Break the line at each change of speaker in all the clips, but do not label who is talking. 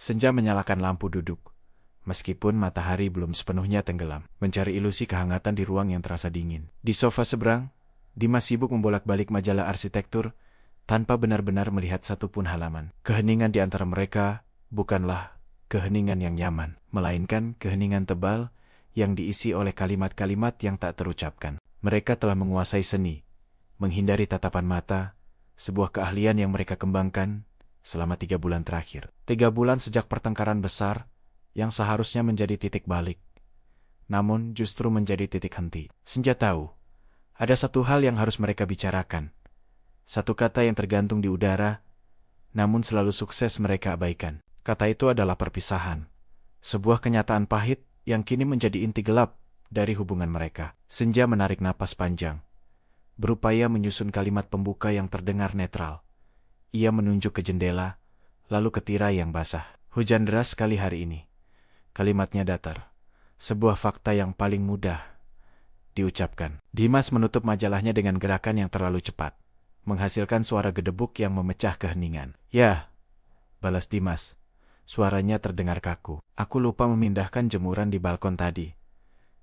Senja menyalakan lampu duduk, meskipun matahari belum sepenuhnya tenggelam, mencari ilusi kehangatan di ruang yang terasa dingin. Di sofa seberang, Dimas sibuk membolak-balik majalah arsitektur tanpa benar-benar melihat satupun halaman. Keheningan di antara mereka bukanlah keheningan yang nyaman, melainkan keheningan tebal yang diisi oleh kalimat-kalimat yang tak terucapkan. Mereka telah menguasai seni, menghindari tatapan mata, sebuah keahlian yang mereka kembangkan selama 3 bulan terakhir. 3 bulan sejak pertengkaran besar yang seharusnya menjadi titik balik, namun justru menjadi titik henti. Senja tahu, ada satu hal yang harus mereka bicarakan. Satu kata yang tergantung di udara, namun selalu sukses mereka abaikan. Kata itu adalah perpisahan. Sebuah kenyataan pahit yang kini menjadi inti gelap dari hubungan mereka. Senja menarik napas panjang, berupaya menyusun kalimat pembuka yang terdengar netral. Ia menunjuk ke jendela, lalu ke tirai yang basah. Hujan deras sekali hari ini. Kalimatnya datar. Sebuah fakta yang paling mudah diucapkan. Dimas menutup majalahnya dengan gerakan yang terlalu cepat, menghasilkan suara gedebuk yang memecah keheningan. "Ya," balas Dimas. Suaranya terdengar kaku. "Aku lupa memindahkan jemuran di balkon tadi."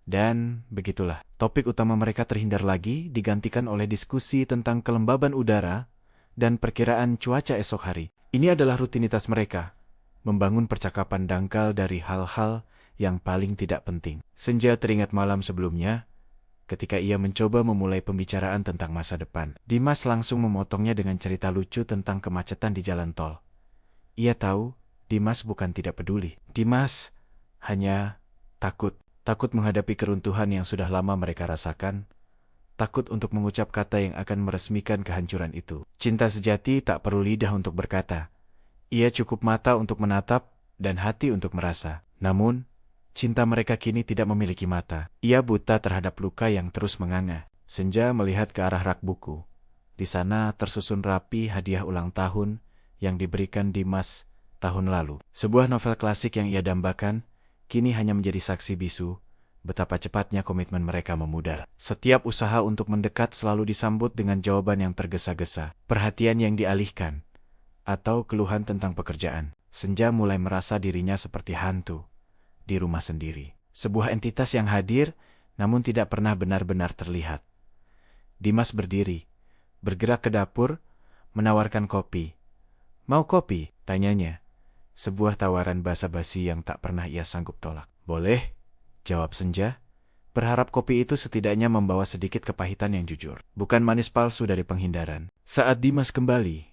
Dan begitulah, topik utama mereka terhindar lagi, digantikan oleh diskusi tentang kelembaban udara dan perkiraan cuaca esok hari. Ini adalah rutinitas mereka, membangun percakapan dangkal dari hal-hal yang paling tidak penting. Senja teringat malam sebelumnya, ketika ia mencoba memulai pembicaraan tentang masa depan. Dimas langsung memotongnya dengan cerita lucu tentang kemacetan di jalan tol. Ia tahu Dimas bukan tidak peduli. Dimas hanya takut menghadapi keruntuhan yang sudah lama mereka rasakan, takut untuk mengucap kata yang akan meresmikan kehancuran itu. Cinta sejati tak perlu lidah untuk berkata. Ia cukup mata untuk menatap dan hati untuk merasa. Namun, cinta mereka kini tidak memiliki mata. Ia buta terhadap luka yang terus menganga. Senja melihat ke arah rak buku. Di sana tersusun rapi hadiah ulang tahun yang diberikan Dimas tahun lalu. Sebuah novel klasik yang ia dambakan, kini hanya menjadi saksi bisu betapa cepatnya komitmen mereka memudar. Setiap usaha untuk mendekat selalu disambut dengan jawaban yang tergesa-gesa, perhatian yang dialihkan, atau keluhan tentang pekerjaan. Senja mulai merasa dirinya seperti hantu di rumah sendiri. Sebuah entitas yang hadir, namun tidak pernah benar-benar terlihat. Dimas berdiri, bergerak ke dapur, menawarkan kopi. "Mau kopi?" tanyanya. Sebuah tawaran basa-basi yang tak pernah ia sanggup tolak. "Boleh," jawab Senja, berharap kopi itu setidaknya membawa sedikit kepahitan yang jujur, bukan manis palsu dari penghindaran. Saat Dimas kembali,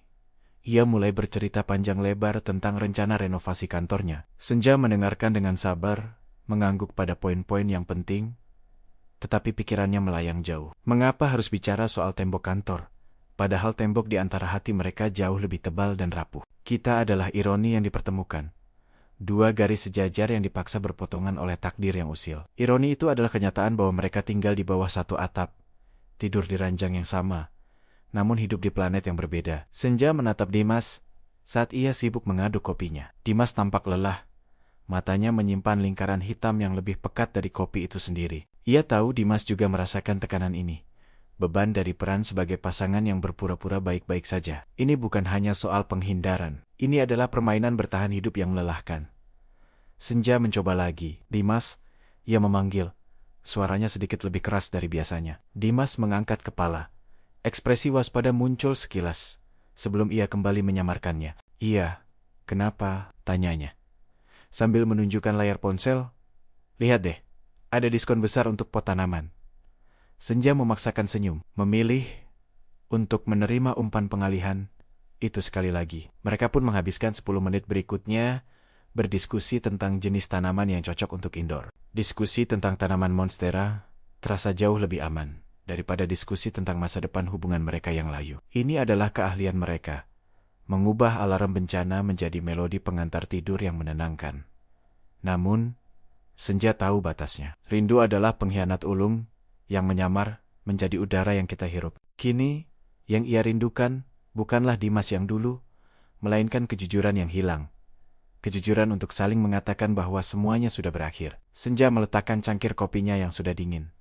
ia mulai bercerita panjang lebar tentang rencana renovasi kantornya. Senja mendengarkan dengan sabar, mengangguk pada poin-poin yang penting, tetapi pikirannya melayang jauh. Mengapa harus bicara soal tembok kantor, padahal tembok di antara hati mereka jauh lebih tebal dan rapuh? Kita adalah ironi yang dipertemukan. 2 garis sejajar yang dipaksa berpotongan oleh takdir yang usil. Ironi itu adalah kenyataan bahwa mereka tinggal di bawah satu atap, tidur di ranjang yang sama, namun hidup di planet yang berbeda. Senja menatap Dimas saat ia sibuk mengaduk kopinya. Dimas tampak lelah. Matanya menyimpan lingkaran hitam yang lebih pekat dari kopi itu sendiri. Ia tahu Dimas juga merasakan tekanan ini. Beban dari peran sebagai pasangan yang berpura-pura baik-baik saja. Ini bukan hanya soal penghindaran. Ini adalah permainan bertahan hidup yang melelahkan. Senja mencoba lagi. "Dimas," ia memanggil. Suaranya sedikit lebih keras dari biasanya. Dimas mengangkat kepala. Ekspresi waspada muncul sekilas, sebelum ia kembali menyamarkannya. "Iya, kenapa?" tanyanya. Sambil menunjukkan layar ponsel, "Lihat deh, ada diskon besar untuk pot tanaman." Senja memaksakan senyum, memilih untuk menerima umpan pengalihan itu sekali lagi. Mereka pun menghabiskan 10 menit berikutnya berdiskusi tentang jenis tanaman yang cocok untuk indoor. Diskusi tentang tanaman monstera terasa jauh lebih aman daripada diskusi tentang masa depan hubungan mereka yang layu. Ini adalah keahlian mereka, mengubah alarm bencana menjadi melodi pengantar tidur yang menenangkan. Namun, Senja tahu batasnya. Rindu adalah pengkhianat ulung yang menyamar menjadi udara yang kita hirup. Kini, yang ia rindukan bukanlah Dimas yang dulu, melainkan kejujuran yang hilang. Kejujuran untuk saling mengatakan bahwa semuanya sudah berakhir. Senja meletakkan cangkir kopinya yang sudah dingin.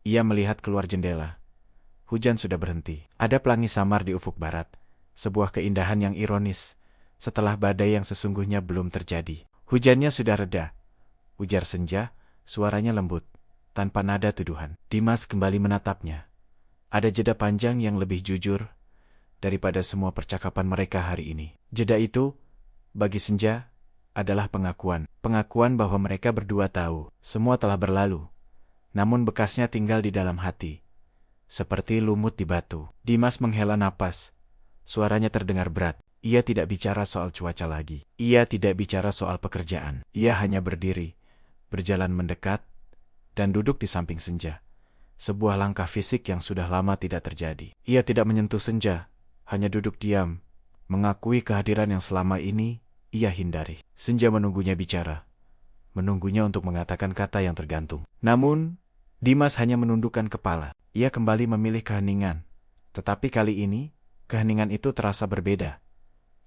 Ia melihat keluar jendela. Hujan sudah berhenti. Ada pelangi samar di ufuk barat, sebuah keindahan yang ironis, setelah badai yang sesungguhnya belum terjadi. Hujannya sudah reda, ujar Senja, suaranya lembut, tanpa nada tuduhan. Dimas kembali menatapnya. Ada jeda panjang yang lebih jujur daripada semua percakapan mereka hari ini. Jeda itu, bagi Senja, adalah pengakuan. Pengakuan bahwa mereka berdua tahu semua telah berlalu, namun bekasnya tinggal di dalam hati, seperti lumut di batu. Dimas menghela napas. Suaranya terdengar berat. Ia tidak bicara soal cuaca lagi. Ia tidak bicara soal pekerjaan. Ia hanya berdiri, berjalan mendekat, dan duduk di samping Senja. Sebuah langkah fisik yang sudah lama tidak terjadi. Ia tidak menyentuh Senja, hanya duduk diam, mengakui kehadiran yang selama ini ia hindari. Senja menunggunya bicara, menunggunya untuk mengatakan kata yang tergantung. Namun, Dimas hanya menundukkan kepala. Ia kembali memilih keheningan. Tetapi kali ini, keheningan itu terasa berbeda.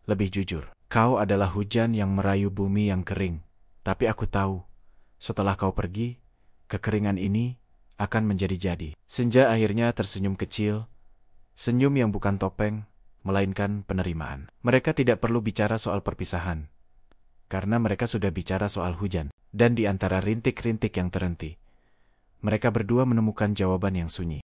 Lebih jujur. Kau adalah hujan yang merayu bumi yang kering. Tapi aku tahu, setelah kau pergi, kekeringan ini akan menjadi-jadi. Senja akhirnya tersenyum kecil, senyum yang bukan topeng, melainkan penerimaan. Mereka tidak perlu bicara soal perpisahan, karena mereka sudah bicara soal hujan. Dan di antara rintik-rintik yang terhenti, mereka berdua menemukan jawaban yang sunyi.